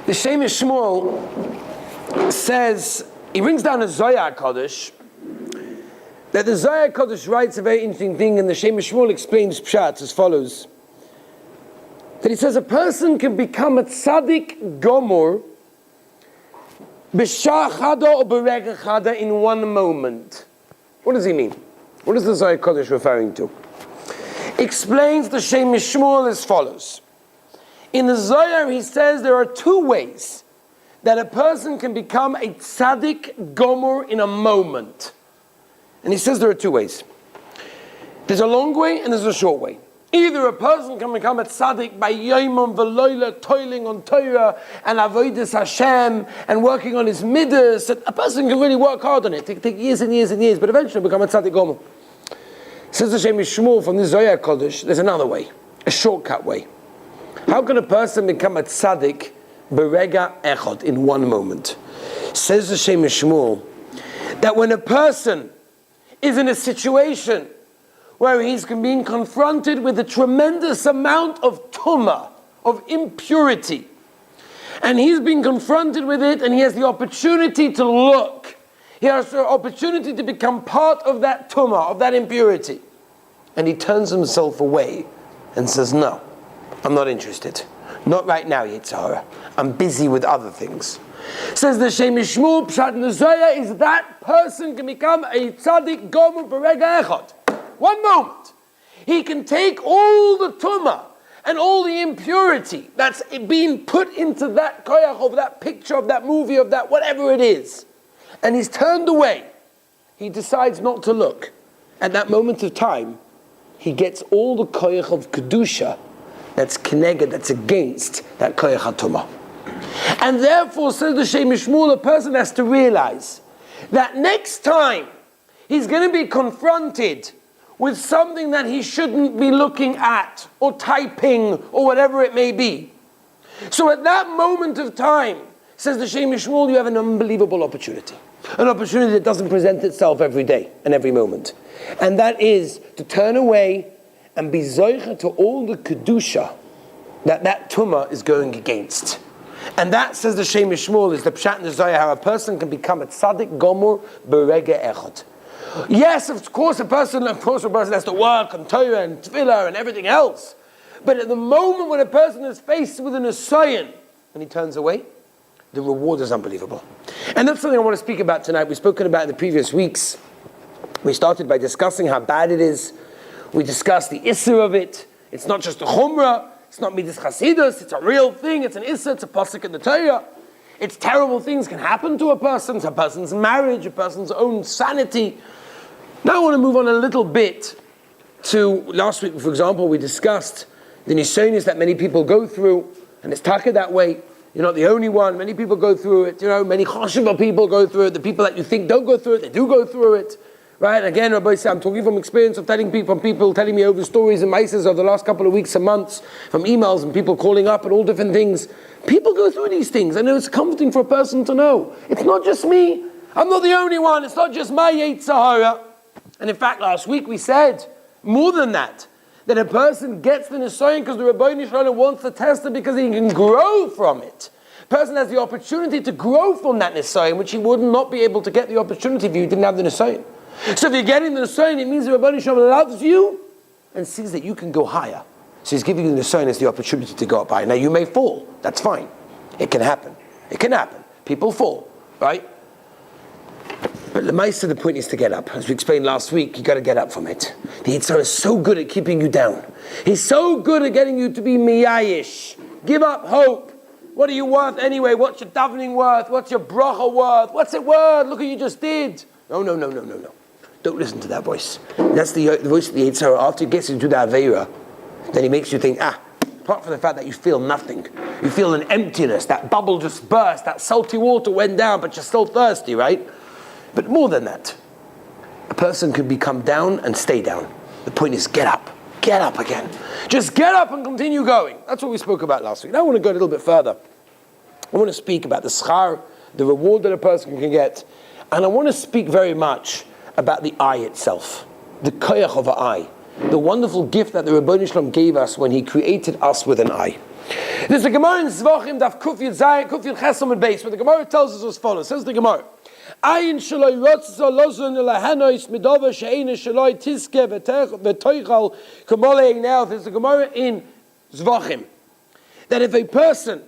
The Shemesh Shmuel says, he brings down a Zohar Kodesh, that the Zohar Kodesh writes a very interesting thing, and the Shemesh Shmuel explains Pshat as follows. That he says a person can become a tzaddik gomor b'shah chada or b'rega chada in one moment. What does he mean? What is the Zohar Kodesh referring to? Explains the Shemesh Shmuel as follows. In the Zohar he says there are two ways that a person can become a tzaddik gomor in a moment. And he says there are two ways. There's a long way and there's a short way. Either a person can become a tzaddik by yomim v'loila, toiling on Torah and avodas Hashem and working on his midas. A person can really work hard on it. It can take years and years and years, but eventually become a tzaddik gomer. Says the Shemesh Shmuel from the Zohar Kodesh, there's another way, a shortcut way. How can a person become a tzaddik berega echad in one moment? Says the Shemesh Shmuel that when a person is in a situation where he's being confronted with a tremendous amount of tumah, of impurity, and he's being confronted with it, and he has the opportunity to look, he has the opportunity to become part of that tumah, of that impurity, and he turns himself away and says, no, I'm not interested. Not right now, Yitzhara. I'm busy with other things. Says the Shemesh Shmuel, Pshat in the Zohar, is that person can become a tzaddik gomer berega echad. One moment. He can take all the tumah and all the impurity that's being put into that koyach of that picture, of that movie, of that whatever it is, and he's turned away. He decides not to look. At that moment of time, he gets all the koyach of kedusha that's keneged, that's against that koyach hatumah. And therefore, says the Shemesh Shmuel, a person has to realize that next time he's going to be confronted with something that he shouldn't be looking at or typing or whatever it may be. So at that moment of time, says the Shemesh Shmuel, you have an unbelievable opportunity. An opportunity that doesn't present itself every day and every moment. And that is to turn away and be zoicha to all the kedusha that tumah is going against. And that, says the Shemesh Shmuel, is the pshat in the Zohar, how a person can become a tzaddik gomor berega echad. Yes, of course, a person has to work on Torah and tefillah and everything else. But at the moment when a person is faced with an asayan and he turns away, the reward is unbelievable. And that's something I want to speak about tonight. We've spoken about in the previous weeks. We started by discussing how bad it is. We discussed the issur of it. It's not just a chumrah. It's not midas chasidus. It's a real thing. It's an issur. It's a pasuk in the Torah. It's terrible things can happen to a person's marriage, a person's own sanity. Now I want to move on a little bit to last week, for example, we discussed the nisonis that many people go through, and it's taka that way. You're not the only one. Many people go through it. Many choshev people go through it. The people that you think don't go through it, they do go through it. Right? Again, Rabbi said, I'm talking from experience of telling people telling me over stories and maises of the last couple of weeks and months, from emails and people calling up and all different things. People go through these things, and it's comforting for a person to know. It's not just me. I'm not the only one. It's not just my Yitzhara. And in fact, last week we said, more than that a person gets the nisayon because the Rebbeinu Shalom wants to test it because he can grow from it. A person has the opportunity to grow from that nisayon, which he would not be able to get the opportunity if you didn't have the nisayon. So if you're getting the nisayon, it means the Rebbeinu Shalom loves you and sees that you can go higher. So he's giving you the nisayon as the opportunity to go up higher. Now you may fall. That's fine. It can happen. It can happen. People fall, right? But the most of the point is to get up. As we explained last week, you got to get up from it. The Yitzhar is so good at keeping you down. He's so good at getting you to be miyayish. Give up hope. What are you worth anyway? What's your davening worth? What's your bracha worth? What's it worth? Look what you just did. No. Don't listen to that voice. That's the voice of the Yitzhar. After he gets you to the Aveira, then he makes you think, apart from the fact that you feel nothing, you feel an emptiness, that bubble just burst, that salty water went down, but you're still thirsty, right? But more than that, a person can become down and stay down. The point is get up again. Just get up and continue going. That's what we spoke about last week. Now I want to go a little bit further. I want to speak about the schar, the reward that a person can get, and I want to speak very much about the eye itself, the koyach of an eye, the wonderful gift that the Rebbeinu Shalom gave us when he created us with an eye. There's a Gemara in Zvachim Daf Kuf Yud Chesam and Beis, where the Gemara tells us as follows. Says the Gemara, Ayin shaloi rotzah lozun elahanois midova she'ena shaloi tiske v'toichal kamolei. Now there's a Gemara in Zvachim that if a person,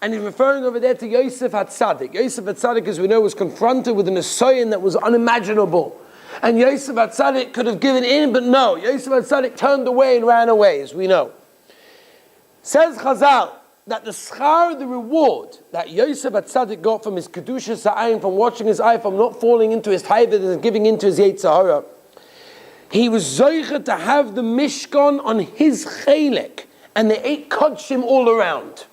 and he's referring over there to Yosef HaTzadik. Yosef HaTzadik, as we know, was confronted with an assignment that was unimaginable. And Yosef HaTzadik could have given in, but no. Yosef HaTzadik turned away and ran away, as we know. Says Chazal that the schar, the reward that Yosef HaTzadik got from his kedusha sa'ayin, from watching his eye, from not falling into his taivid and giving into his yetzer hara, he was zoicha to have the mishkan on his chelek, and they ate kodshim all around.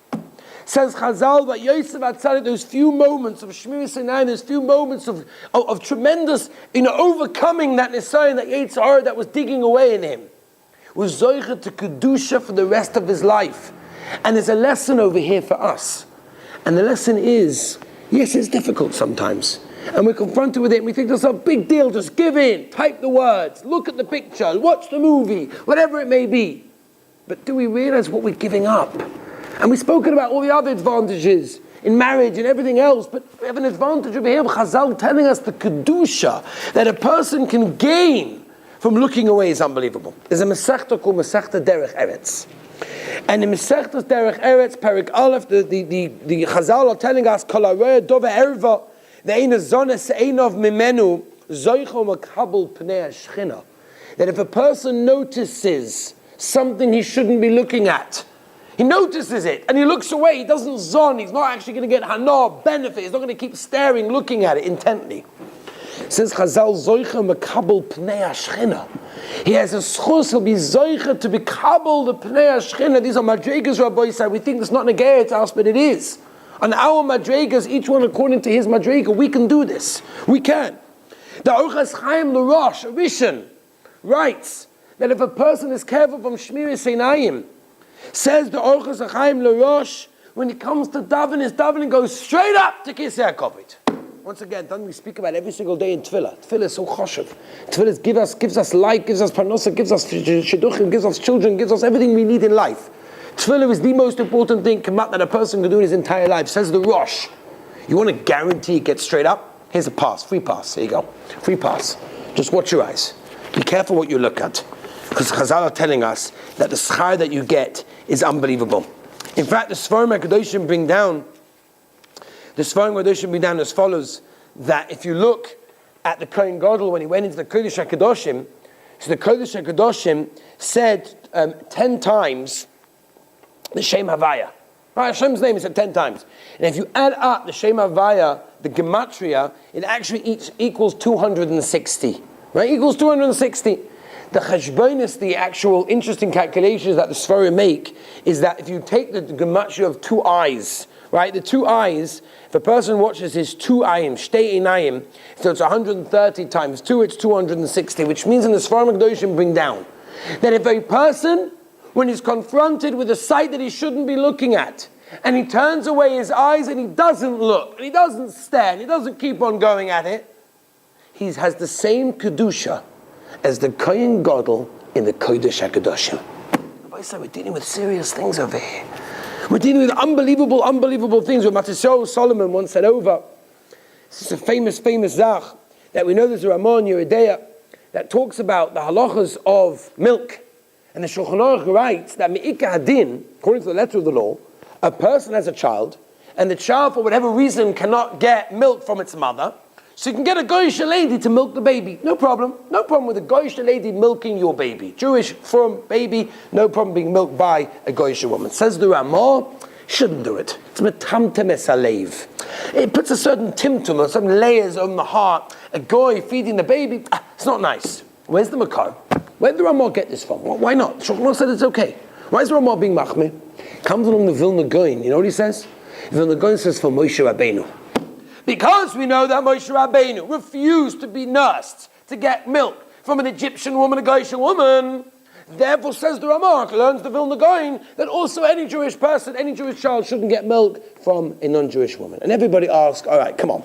Says Chazal that Yosef HaTzadik, those few moments of Shmira Sinai, those few moments of tremendous, overcoming that Nisayan, that Yetzer Hara that was digging away in him, was Zoicha to Kedusha for the rest of his life. And there's a lesson over here for us. And the lesson is, yes, it's difficult sometimes. And we're confronted with it and we think that's a big deal, just give in, type the words, look at the picture, watch the movie, whatever it may be. But do we realize what we're giving up? And we've spoken about all the other advantages in marriage and everything else, but we have an advantage over here of Chazal telling us the Kedusha that a person can gain from looking away is unbelievable. There's a Masechta called Masechta Derech Eretz. And in Masechta Derech Eretz, Perek Aleph, the Chazal are telling us, Kol harei dova erva, ve'ein hazonah se'einov mimenu, zoicho makabel pnei hashchina. That if a person notices something he shouldn't be looking at, he notices it and he looks away, he doesn't zon, he's not actually going to get hana, benefit, he's not going to keep staring, looking at it intently. It says Chazal, Zoicha mekabel pnei hashchina. He has a schus, he'll be Zoicha to be kabel the pnei hashchina. These are madregas, Rabbi said. We think it's not negayah to us, but it is. On our madregas, each one according to his madrega, we can do this. We can. The Orchas Chaim L'Rosh, a Rishon, writes that if a person is careful from Shmira Sinayim, says the Orchas Chaim L'Rosh, when it comes to davening, his davening goes straight up to Kisei HaKovod. Once again, don't we speak about every single day in Tefillah? Tefillah is so choshev. Tefillah gives us light, gives us parnosa, gives us shidduchim, gives us children, gives us everything we need in life. Tefillah is the most important thing that a person can do in his entire life. Says the Rosh. You want to guarantee it gets straight up? Here's a pass, free pass. Here you go, free pass. Just watch your eyes. Be careful what you look at, because Chazal are telling us that the schar that you get is unbelievable. In fact, the Sfarim HaKadoshim bring down as follows, that if you look at the Kohen Gadol when he went into the Kodesh HaKadoshim, so the Kodesh HaKadoshim said 10 times the Shem Havaya. Right, Hashem's name is said 10 times. And if you add up the Shem Havaya, the Gematria, it actually equals 260. Right, equals 260. The cheshbonis, the actual interesting calculations that the Sfarim make, is that if you take the gematria of 2 eyes, right, the 2 eyes, if a person watches his 2 ayim, shtei einayim, so it's 130 times 2, it's 260, which means in the Sfarim HaKadoshim bring down that if a person, when he's confronted with a sight that he shouldn't be looking at, and he turns away his eyes and he doesn't look, and he doesn't stare, and he doesn't keep on going at it, he has the same kedusha as the Kohen Gadol in the Kodesh HaKadoshim. Rabbi said, we're dealing with serious things over here. We're dealing with unbelievable things. What Matisyahu Solomon once said over, this is a famous zach, that we know there's a Ramon Yeridea that talks about the halachas of milk. And the Shulchan Aruch writes that Me'ika Hadin, according to the letter of the law, a person has a child, and the child, for whatever reason, cannot get milk from its mother, so you can get a Goyish lady to milk the baby. No problem with a Goyish lady milking your baby. Jewish from baby, no problem being milked by a Goyish woman. Says the Ramah, shouldn't do it. It's metamtem es halev. It puts a certain timtum or some layers on the heart. A goy feeding the baby, it's not nice. Where's the makar? Where did the Ramah get this from? Why not? Shulchan Aruch said it's okay. Why is the Ramah being machmir? Comes along the Vilna Gaon. You know what he says? Vilna Gaon says for Moshe Rabbeinu. Because we know that Moshe Rabbeinu refused to be nursed to get milk from an Egyptian woman, a Goyish woman. Therefore, says the Ramah, learns the Vilna Gaon, that also any Jewish person, any Jewish child shouldn't get milk from a non-Jewish woman. And everybody asks, all right, come on,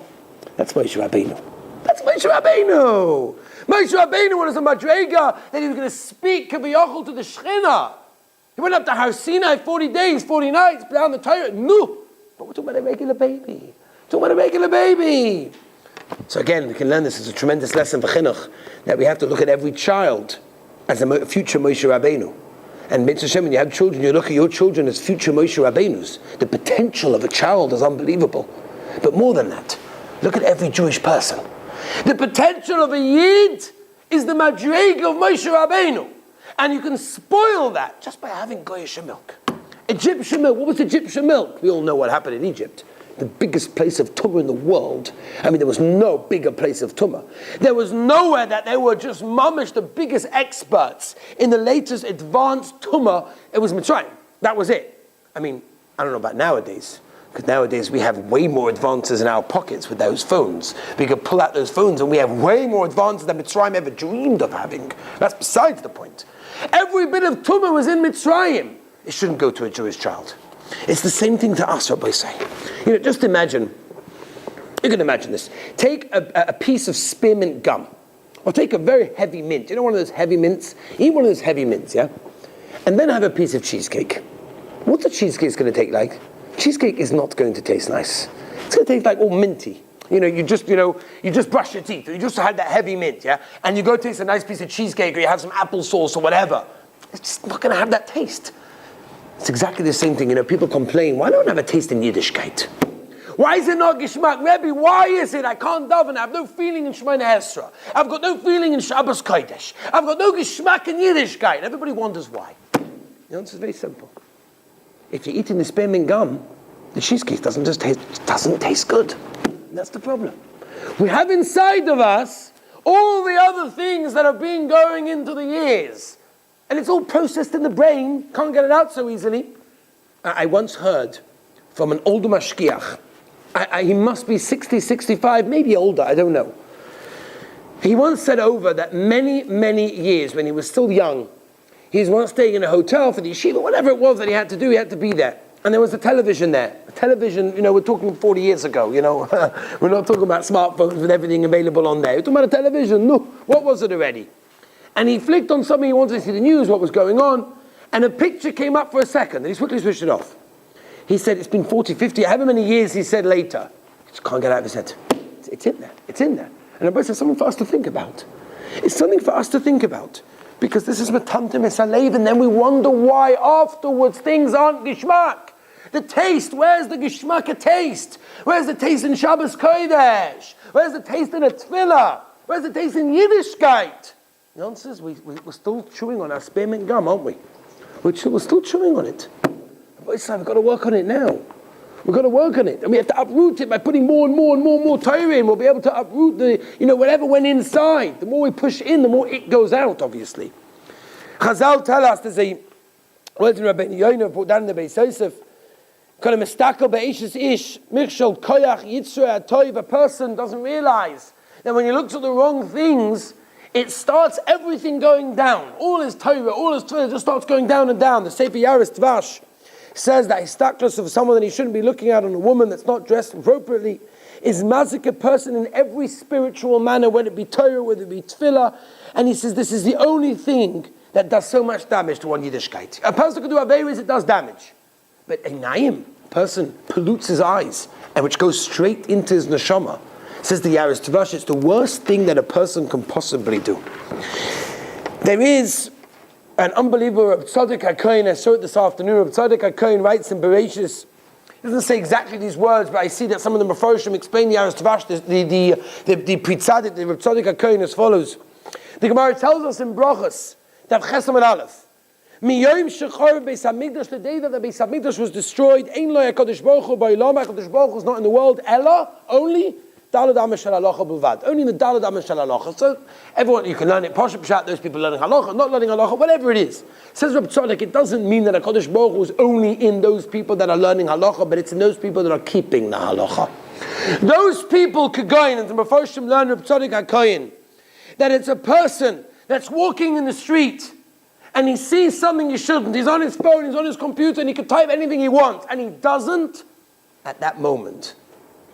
that's Moshe Rabbeinu. That's Moshe Rabbeinu. Moshe Rabbeinu was a madrega that he was going to speak kaviyachol to the Shechina. He went up to Har Sinai 40 days, 40 nights, down the Torah. No. But we're talking about a regular baby. So again, we can learn this as a tremendous lesson for chinuch, that we have to look at every child as a future Moshe Rabbeinu. And Mitzvah Shem, when you have children, you look at your children as future Moshe Rabbeinus. The potential of a child is unbelievable. But more than that, look at every Jewish person. The potential of a Yid is the madrega of Moshe Rabbeinu. And you can spoil that just by having Goyish milk. Egyptian milk. What was Egyptian milk? We all know what happened in Egypt. The biggest place of tumah in the world. I mean, there was no bigger place of tumah. There was nowhere that they were just mamish the biggest experts in the latest advanced tumah. It was Mitzrayim. That was it. I mean, I don't know about nowadays, because nowadays we have way more advances in our pockets with those phones. We could pull out those phones and we have way more advances than Mitzrayim ever dreamed of having. That's besides the point. Every bit of tumah was in Mitzrayim. It shouldn't go to a Jewish child. It's the same thing to us, Rabbi say. Just imagine, you can imagine this. Take a piece of spearmint gum, or take a very heavy mint. One of those heavy mints? Eat one of those heavy mints, yeah? And then have a piece of cheesecake. What's the cheesecake going to taste like? Cheesecake is not going to taste nice. It's going to taste like all minty. You just brush your teeth, or you just had that heavy mint, yeah? And you go taste a nice piece of cheesecake, or you have some applesauce or whatever. It's just not going to have that taste. It's exactly the same thing. People complain, why don't I have a taste in Yiddishkeit? Why is it not Gishmak? Rebbe, why is it I can't daven? I have no feeling in Shemoneh Esrei. I've got no feeling in Shabbos Kodesh. I've got no Gishmak in Yiddishkeit. Everybody wonders why. The answer is very simple. If you're eating the spearmint gum, the cheesecake doesn't taste good. And that's the problem. We have inside of us all the other things that have been going into the years. And it's all processed in the brain, can't get it out so easily. I once heard from an older mashkiach, he must be 60, 65, maybe older, I don't know. He once said over that many, many years, when he was still young, he was once staying in a hotel for the yeshiva, whatever it was that he had to do, he had to be there. And there was a television there. A television, we're talking 40 years ago, We're not talking about smartphones with everything available on there. We're talking about a television. No, what was it already? And he flicked on something, he wanted to see the news, what was going on, and a picture came up for a second, and he quickly switched it off. He said, it's been 40, 50, however many years, he said later. He just can't get out of his head. It's in there. And Rabbi says, something for us to think about. It's something for us to think about. Because this is Matamtim Esalev, and then we wonder why afterwards things aren't Gishmak. The taste, where's the Gishmak a taste? Where's the taste in Shabbos Kodesh? Where's the taste in a Tefillah? Where's the taste in Yiddishkeit? The answer is we're still chewing on our spearmint gum, aren't we? We're still chewing on it. But it's like, we've got to work on it now. We've got to work on it. And we have to uproot it by putting more and more Torah in. We'll be able to uproot whatever went inside. The more we push in, the more it goes out, obviously. Chazal tell us, there's a word in Rabbi Yoina put down in the Beis Yosef, a person doesn't realize that when he looks at the wrong things, it starts everything going down. All his Torah, all his Torah just starts going down and down. The Sefer Yaris Tvash says that histaklos of someone that he shouldn't be looking at on a woman that's not dressed appropriately is mazik a person in every spiritual manner, whether it be Torah, whether it be Tefillah. And he says this is the only thing that does so much damage to one Yiddishkeit. A person could do Averis, it does damage. But a Naim, a person pollutes his eyes, and which goes straight into his neshama. Says the Yaris Tvash, it's the worst thing that a person can possibly do. There is an unbelievable Reb Tzadok HaKohen, I saw it this afternoon. Reb Tzadok HaKohen writes in Bereshis, he doesn't say exactly these words, but I see that some of the Mefarshim explain the Yaris Tvash, the Pritzadik, the Reb Tzadok HaKohen as follows. The Gemara tells us in Brachos, that Chesam and Aleph, Miyom shechor Beis Hamikdash, the day that the Beis Hamikdash was destroyed, Ein lo HaKadosh Baruch Hu ba'olam, HaKadosh Baruch Hu is not in the world, Ella, only Daled Amos Shel Halacha B'vad, only in the Daled Amos Shel Halacha. So everyone, you can learn it, Pasha Pshat, those people learning Halacha, not learning Halacha, whatever it is. Says Reb Tzadok, it doesn't mean that HaKadosh Baruch Hu is only in those people that are learning Halacha, but it's in those people that are keeping the Halacha. Those people could go in, and the Mefarshim learn Reb Tzadok HaKohen, that it's a person that's walking in the street, and he sees something he shouldn't. He's on his phone, he's on his computer, and he can type anything he wants, and he doesn't. At that moment,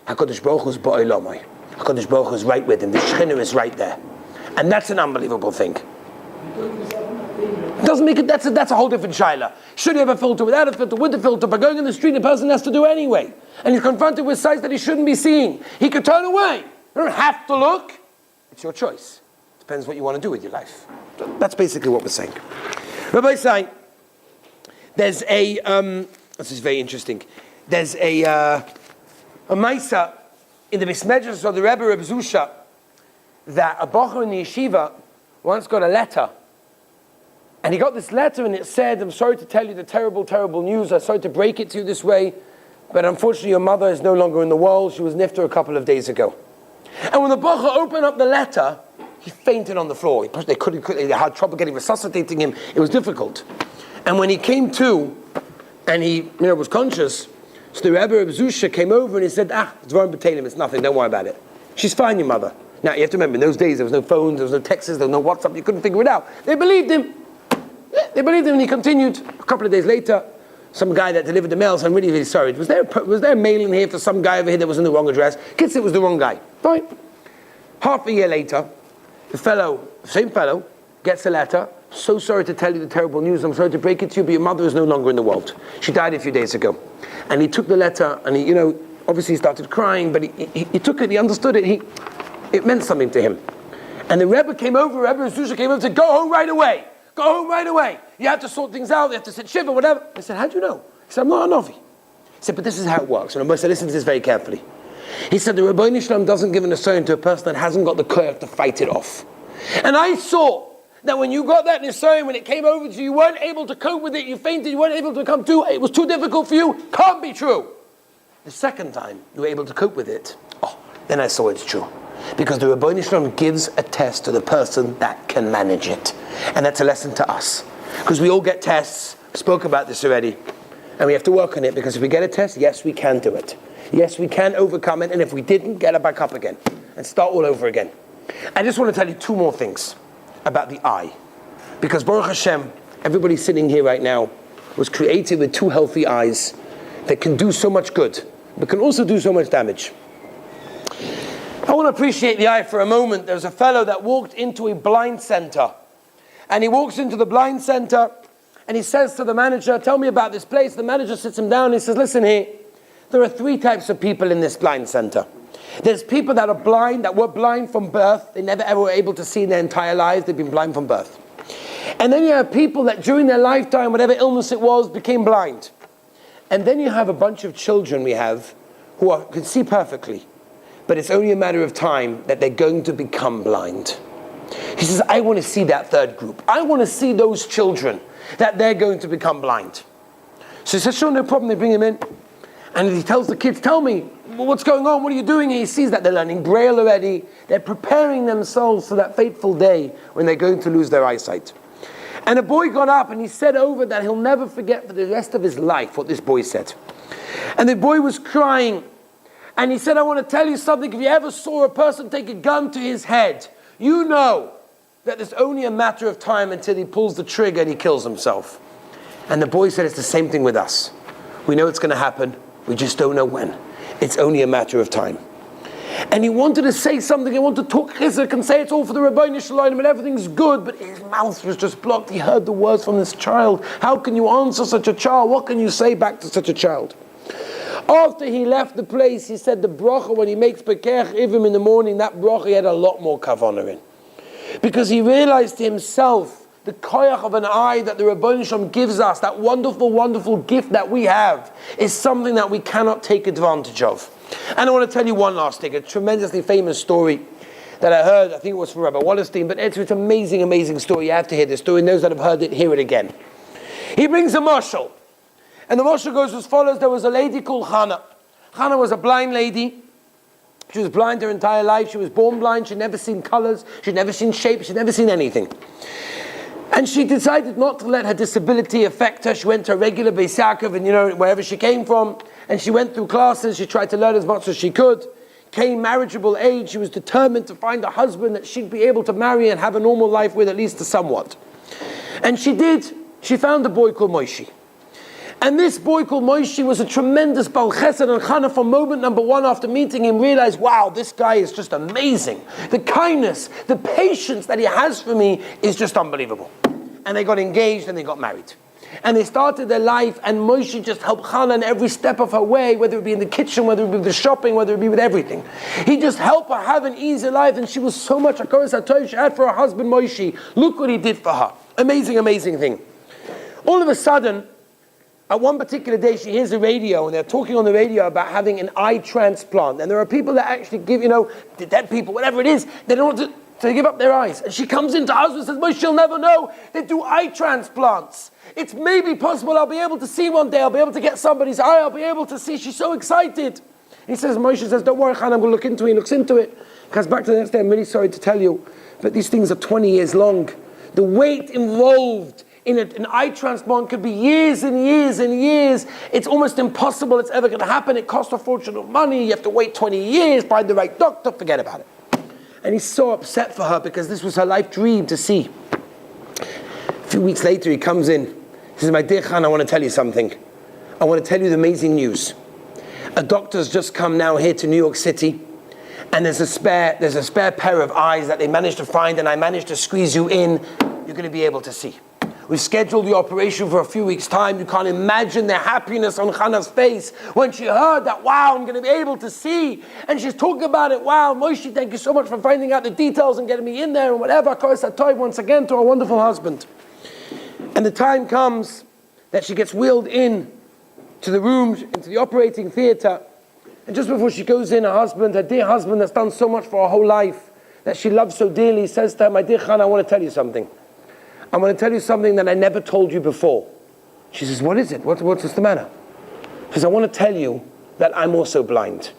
HaKadosh Baruch Hu is ba'olamai. HaKadosh Baruch Hu is right with him. The Shekhinah is right there. And that's an unbelievable thing. Doesn't make it, that's a whole different shaila. Should you have a filter, without a filter, with a filter? By going in the street, the person has to do anyway. And he's confronted with sights that he shouldn't be seeing. He could turn away. You don't have to look. It's your choice. Depends what you want to do with your life. So that's basically what we're saying. Rabbi say, there's a, this is very interesting. There's a Maisa in the Bismedras of the Rebbe Reb Zusha, that a Bocher in the yeshiva once got a letter. And he got this letter and it said, I'm sorry to tell you the terrible, terrible news. I'm sorry to break it to you this way. But unfortunately your mother is no longer in the world. She was nifter a couple of days ago. And when the Bocher opened up the letter, he fainted on the floor. They had trouble resuscitating him. It was difficult. And when he came to, and he was conscious, so the Rebbe Reb Zusha came over and he said, Dvarim B'Teilim, it's nothing, don't worry about it. She's fine, your mother. Now you have to remember, in those days there was no phones, there was no texts, there was no WhatsApp, you couldn't figure it out. They believed him. They believed him and he continued. A couple of days later, some guy that delivered the mail said, I'm really, really sorry. Was there a mail in here for some guy over here that was in the wrong address? Kids, it was the wrong guy. Fine. Half a year later, the same fellow, gets a letter. So sorry to tell you the terrible news. I'm sorry to break it to you, but your mother is no longer in the world. She died a few days ago. And he took the letter and he, obviously he started crying, but he took it, he understood it, it meant something to him. And the Rebbe came over, Rebbe Zusha came over and said, go home right away. Go home right away. You have to sort things out. You have to sit shiva, whatever. I said, how do you know? He said, I'm not a Novi. He said, but this is how it works. And I said, listen to this very carefully. He said, the Rabbi Shalom doesn't give an nisayon to a person that hasn't got the courage to fight it off. And I saw that when you got that nisayon, when it came over to you, you weren't able to cope with it, you fainted, you weren't able to come to, it was too difficult for you, can't be true. The second time you were able to cope with it, then I saw it's true. Because the Rabbi Shalom gives a test to the person that can manage it. And that's a lesson to us. Because we all get tests, we spoke about this already, and we have to work on it, because if we get a test, yes, we can do it. Yes, we can overcome it, and if we didn't, get it back up again and start all over again. I just want to tell you two more things about the eye. Because Baruch Hashem, everybody sitting here right now was created with two healthy eyes that can do so much good, but can also do so much damage. I want to appreciate the eye for a moment. There's a fellow that walked into a blind center. And he walks into the blind center and he says to the manager, tell me about this place. The manager sits him down and he says, listen here, there are three types of people in this blind center. There's people that are blind, that were blind from birth. They never ever were able to see in their entire lives. They've been blind from birth. And then you have people that during their lifetime, whatever illness it was, became blind. And then you have a bunch of children we have who can see perfectly. But it's only a matter of time that they're going to become blind. He says, I want to see that third group. I want to see those children that they're going to become blind. So he says, sure, no problem. They bring him in. And he tells the kids, tell me, what's going on? What are you doing? And he sees that they're learning Braille already. They're preparing themselves for that fateful day when they're going to lose their eyesight. And a boy got up and he said over that he'll never forget for the rest of his life what this boy said. And the boy was crying. And he said, I want to tell you something. If you ever saw a person take a gun to his head, you know that there's only a matter of time until he pulls the trigger and he kills himself. And the boy said, it's the same thing with us. We know it's going to happen. We just don't know when. It's only a matter of time. And he wanted to say something. He wanted to talk chizuk and say it's all for the Rabbi Shalom and everything's good, but his mouth was just blocked. He heard the words from this child. How can you answer such a child? What can you say back to such a child? After he left the place, he said the bracha, when he makes Pekech Ivim in the morning, that bracha he had a lot more kavanah in. Because he realized to himself the koyach of an eye that the Rebbeinu Shalom gives us, that wonderful, wonderful gift that we have, is something that we cannot take advantage of. And I want to tell you one last thing, a tremendously famous story that I heard, I think it was from Rabbi Wallerstein, but it's an amazing, amazing story. You have to hear this story, and those that have heard it, hear it again. He brings a mashal. And the mashal goes as follows. There was a lady called Hannah. Hannah was a blind lady. She was blind her entire life. She was born blind. She'd never seen colors. She'd never seen shapes. She'd never seen anything. And she decided not to let her disability affect her. She went to a regular Beis Yaakov, and wherever she came from. And she went through classes. She tried to learn as much as she could. Came marriageable age. She was determined to find a husband that she'd be able to marry and have a normal life with, at least to somewhat. And she did. She found a boy called Moshe. And this boy called Moshe was a tremendous Baal Chesed, and Chana from moment number one after meeting him realized, wow, this guy is just amazing. The kindness, the patience that he has for me is just unbelievable. and they got engaged and they got married. And they started their life, and Moshe just helped Hannah in every step of her way, whether it be in the kitchen, whether it be with the shopping, whether it be with everything. He just helped her have an easy life, and she was so much a koros hatoiv she had for her husband Moshe. Look what he did for her. Amazing, amazing thing. All of a sudden, at one particular day, she hears the radio, and they're talking on the radio about having an eye transplant. And there are people that actually give, the dead people, whatever it is, they don't want to give up their eyes. And she comes into her husband and says, Moshe, you'll never know. They do eye transplants. It's maybe possible I'll be able to see one day. I'll be able to get somebody's eye. I'll be able to see. She's so excited. He says, Moshe says, don't worry, Hannah, I'm going to look into it. He looks into it. Comes back to the next day, I'm really sorry to tell you, but these things are 20 years long. The wait involved in an eye transplant could be years and years and years. It's almost impossible it's ever going to happen. It costs a fortune of money. You have to wait 20 years, find the right doctor, forget about it. And he's so upset for her because this was her life dream to see. A few weeks later, he comes in. He says, my dear Khan, I want to tell you something. I want to tell you the amazing news. A doctor's just come now here to New York City, and there's a spare pair of eyes that they managed to find, and I managed to squeeze you in. You're going to be able to see. We scheduled the operation for a few weeks' time. You can't imagine the happiness on Hannah's face when she heard that, wow, I'm going to be able to see. And she's talking about it, wow, Moshe, thank you so much for finding out the details and getting me in there and whatever. Koros hatoiv once again to our wonderful husband. And the time comes that she gets wheeled in to the room, into the operating theater. And just before she goes in, her dear husband that's done so much for her whole life, that she loves so dearly, says to her, my dear Hannah, I want to tell you something. I want to tell you something that I never told you before. She says, what is it? What's the matter? She says, I want to tell you that I'm also blind.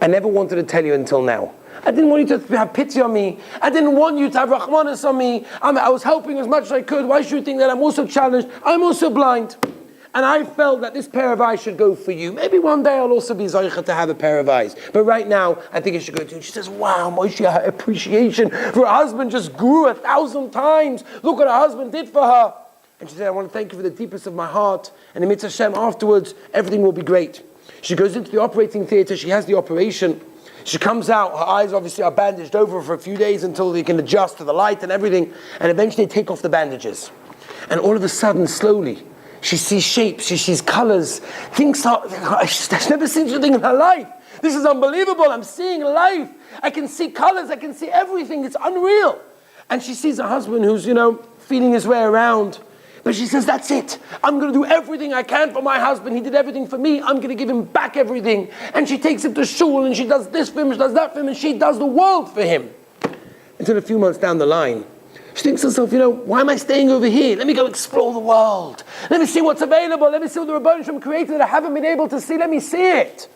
I never wanted to tell you until now. I didn't want you to have pity on me. I didn't want you to have rahmanas on me. I was helping as much as I could. Why should you think that I'm also challenged? I'm also blind. And I felt that this pair of eyes should go for you. Maybe one day I'll also be zaycha to have a pair of eyes. But right now, I think it should go to you. She says, wow, Moshe, her appreciation for her husband just grew 1,000 times. Look what her husband did for her. And she said, I want to thank you for the deepest of my heart. And in Mitzvah Hashem, afterwards, everything will be great. She goes into the operating theater. She has the operation. She comes out. Her eyes obviously are bandaged over for a few days until they can adjust to the light and everything. And eventually they take off the bandages. And all of a sudden, slowly, she sees shapes, she sees colors. She's never seen anything in her life. This is unbelievable. I'm seeing life. I can see colors. I can see everything. It's unreal. And she sees a husband who's, feeling his way around. But she says, that's it. I'm going to do everything I can for my husband. He did everything for me. I'm going to give him back everything. And she takes him to shul, and she does this for him, she does that for him, and she does the world for him. Until a few months down the line, she thinks to herself, why am I staying over here? Let me go explore the world. Let me see what's available. Let me see what the Rabbi Shem created that I haven't been able to see. Let me see it.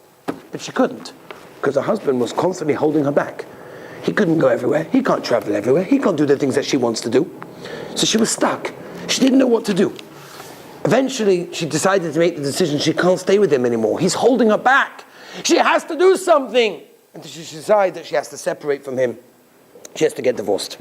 But she couldn't, because her husband was constantly holding her back. He couldn't go everywhere. He can't travel everywhere. He can't do the things that she wants to do. So she was stuck. She didn't know what to do. Eventually, she decided to make the decision she can't stay with him anymore. He's holding her back. She has to do something. And she decides that she has to separate from him. She has to get divorced.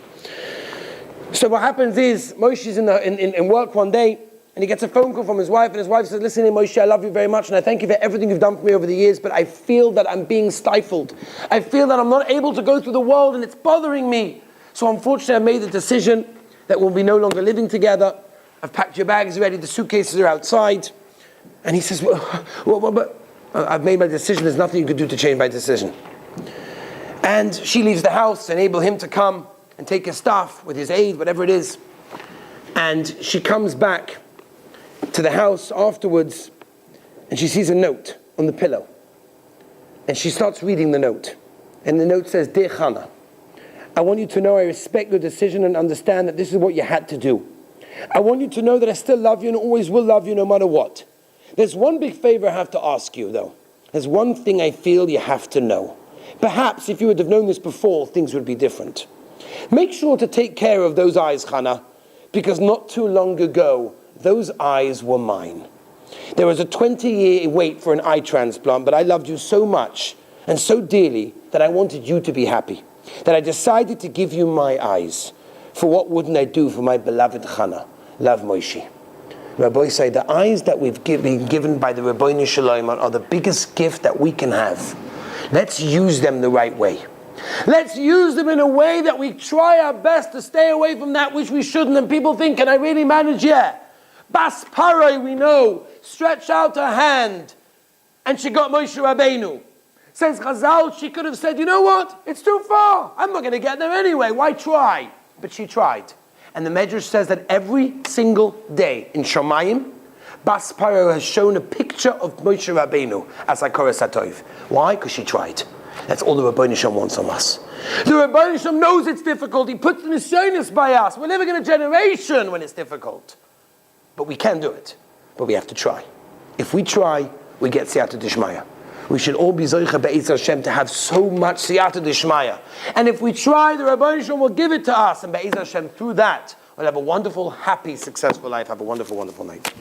So what happens is, Moshe's in work one day, and he gets a phone call from his wife, and his wife says, listen, Moshe, I love you very much, and I thank you for everything you've done for me over the years, but I feel that I'm being stifled. I feel that I'm not able to go through the world, and it's bothering me. So unfortunately, I made the decision that we'll be no longer living together. I've packed your bags already, the suitcases are outside. And he says, but I've made my decision, there's nothing you can do to change my decision. And she leaves the house to enable him to come and take his stuff with his aid, whatever it is. And she comes back to the house afterwards, and she sees a note on the pillow. And she starts reading the note. And the note says, Dear Hannah, I want you to know I respect your decision and understand that this is what you had to do. I want you to know that I still love you and always will love you no matter what. There's one big favor I have to ask you, though. There's one thing I feel you have to know. Perhaps if you would have known this before, things would be different. Make sure to take care of those eyes, Hannah, because not too long ago, those eyes were mine. There was a 20-year wait for an eye transplant, but I loved you so much and so dearly that I wanted you to be happy, that I decided to give you my eyes. For what wouldn't I do for my beloved Hannah? Love, Moshe. Rabbi say the eyes that we've been given by the Rabbeinu Shalom are the biggest gift that we can have. Let's use them the right way. Let's use them in a way that we try our best to stay away from that which we shouldn't. And people think, can I really manage? Yeah. Bas Paroi, we know, stretched out her hand, and she got Moshe Rabbeinu. Says Chazal, she could have said, you know what? It's too far. I'm not going to get there anyway. Why try? But she tried. And the Medrash says that every single day in Shomayim, Bas Paroi has shown a picture of Moshe Rabbeinu as Hakara Satov. Why? Because she tried. That's all the Rabbi Shem wants from us. The Rabbi Shem knows it's difficult. He puts the Nisyonis by us. We're living in a generation when it's difficult. But we can do it. But we have to try. If we try, we get Siyata Dishmaya. We should all be Zoicha Be'ez Hashem to have so much Siyata Dishmaya. And if we try, the Rabbi Shem will give it to us. And Be'ez Hashem, through that, we'll have a wonderful, happy, successful life. Have a wonderful, wonderful night.